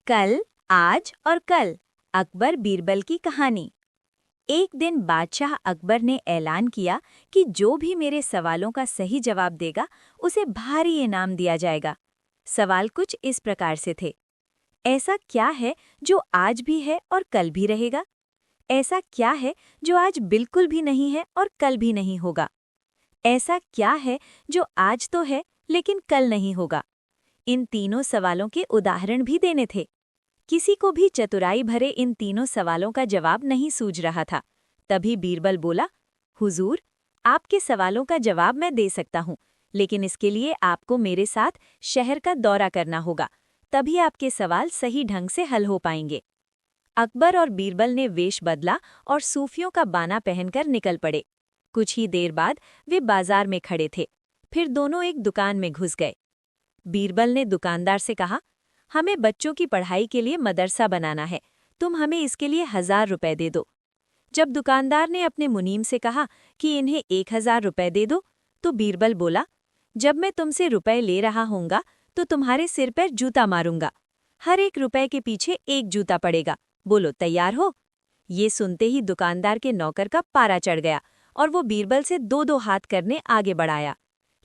कल, आज और कल अकबर बीरबल की कहानी। एक दिन बादशाह अकबर ने ऐलान किया कि जो भी मेरे सवालों का सही जवाब देगा उसे भारी इनाम दिया जाएगा। सवाल कुछ इस प्रकार से थे। ऐसा क्या है जो आज भी है और कल भी रहेगा? ऐसा क्या है जो आज बिल्कुल भी नहीं है और कल भी नहीं होगा? ऐसा क्या है जो आज तो है लेकिन कल नहीं होगा? इन तीनों सवालों के उदाहरण भी देने थे। किसी को भी चतुराई भरे इन तीनों सवालों का जवाब नहीं सूझ रहा था। तभी बीरबल बोला, हुजूर, आपके सवालों का जवाब मैं दे सकता हूँ, लेकिन इसके लिए आपको मेरे साथ शहर का दौरा करना होगा, तभी आपके सवाल सही ढंग से हल हो पाएंगे। अकबर और बीरबल ने वेश बदला और सूफियों का बाना पहनकर निकल पड़े। कुछ ही देर बाद वे बाजार में खड़े थे। फिर दोनों एक दुकान में घुस गए। बीरबल ने दुकानदार से कहा, हमें बच्चों की पढ़ाई के लिए मदरसा बनाना है, तुम हमें इसके लिए 1000 रुपए दे दो। जब दुकानदार ने अपने मुनीम से कहा कि इन्हें 1000 रुपए दे दो, तो बीरबल बोला, जब मैं तुमसे रुपए ले रहा होऊंगा तो तुम्हारे सिर पर जूता मारूंगा। हर एक रुपए के पीछे एक जूता पड़ेगा। बोलो, तैयार हो? ये सुनते ही दुकानदार के नौकर का पारा चढ़ गया और वो बीरबल से 2-2 हाथ करने आगे बढ़ाया।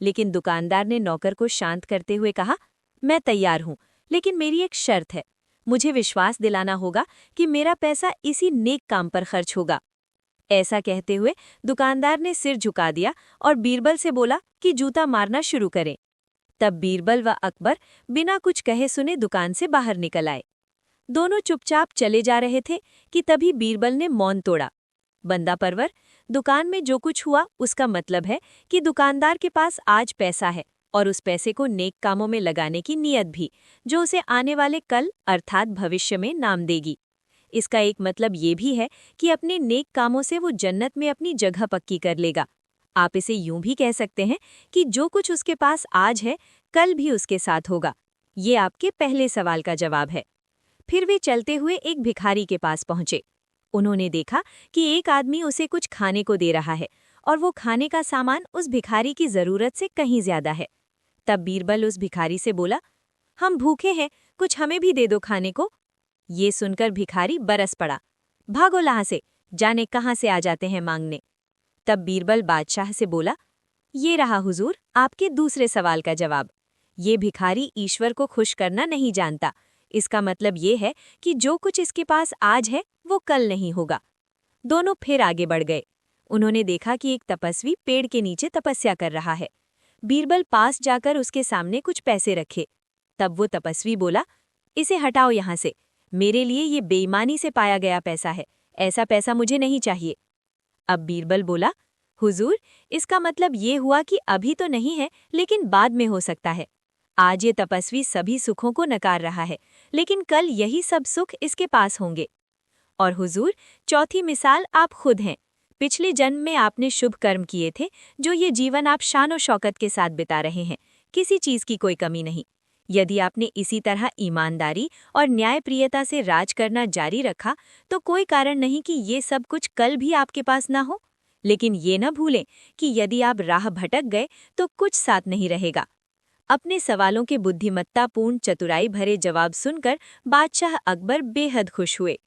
लेकिन दुकानदार ने नौकर को शांत करते हुए कहा, मैं तैयार हूं, लेकिन मेरी एक शर्त है। मुझे विश्वास दिलाना होगा कि मेरा पैसा इसी नेक काम पर खर्च होगा। ऐसा कहते हुए दुकानदार ने सिर झुका दिया और बीरबल से बोला कि जूता मारना शुरू करें। तब बीरबल व अकबर बिना कुछ कहे सुने दुकान से बाहर निकल आए। दोनों चुपचाप चले जा रहे थे कि तभी बीरबल ने मौन तोड़ा। बंदा परवर, दुकान में जो कुछ हुआ उसका मतलब है कि दुकानदार के पास आज पैसा है और उस पैसे को नेक कामों में लगाने की नीयत भी, जो उसे आने वाले कल अर्थात भविष्य में नाम देगी। इसका एक मतलब ये भी है कि अपने नेक कामों से वो जन्नत में अपनी जगह पक्की कर लेगा। आप इसे यूं भी कह सकते हैं कि जो कुछ उसके पास आज है, कल भी उसके साथ होगा। ये आपके पहले सवाल का जवाब है। फिर वे चलते हुए एक भिखारी के पास पहुंचे। उन्होंने देखा कि एक आदमी उसे कुछ खाने को दे रहा है और वो खाने का सामान उस भिखारी की जरूरत से कहीं ज्यादा है। तब बीरबल उस भिखारी से बोला, हम भूखे हैं, कुछ हमें भी दे दो खाने को। ये सुनकर भिखारी बरस पड़ा, भागो यहाँ से, जाने कहाँ से आ जाते हैं मांगने। तब बीरबल बादशाह से बोला, ये रहा हुजूर आपके दूसरे सवाल का जवाब। ये भिखारी ईश्वर को खुश करना नहीं जानता। इसका मतलब ये है कि जो कुछ इसके पास आज है वो कल नहीं होगा। दोनों फिर आगे बढ़ गए। उन्होंने देखा कि एक तपस्वी पेड़ के नीचे तपस्या कर रहा है। बीरबल पास जाकर उसके सामने कुछ पैसे रखे। तब वो तपस्वी बोला, इसे हटाओ यहाँ से, मेरे लिए ये बेईमानी से पाया गया पैसा है, ऐसा पैसा मुझे नहीं चाहिए। अब बीरबल बोला, हुजूर, इसका मतलब ये हुआ कि अभी तो नहीं है लेकिन बाद में हो सकता है। आज ये तपस्वी सभी सुखों को नकार रहा है, लेकिन कल यही सब सुख इसके पास होंगे। और हुजूर, चौथी मिसाल आप खुद हैं। पिछले जन्म में आपने शुभ कर्म किए थे, जो ये जीवन आप शानो शौकत के साथ बिता रहे हैं, किसी चीज की कोई कमी नहीं। यदि आपने इसी तरह ईमानदारी और न्यायप्रियता से राज करना जारी रखा तो कोई कारण नहीं कि ये सब कुछ कल भी आपके पास ना हो। लेकिन ये न भूलें कि यदि आप राह भटक गए तो कुछ साथ नहीं रहेगा। अपने सवालों के बुद्धिमत्तापूर्ण चतुराई भरे जवाब सुनकर बादशाह अकबर बेहद खुश हुए।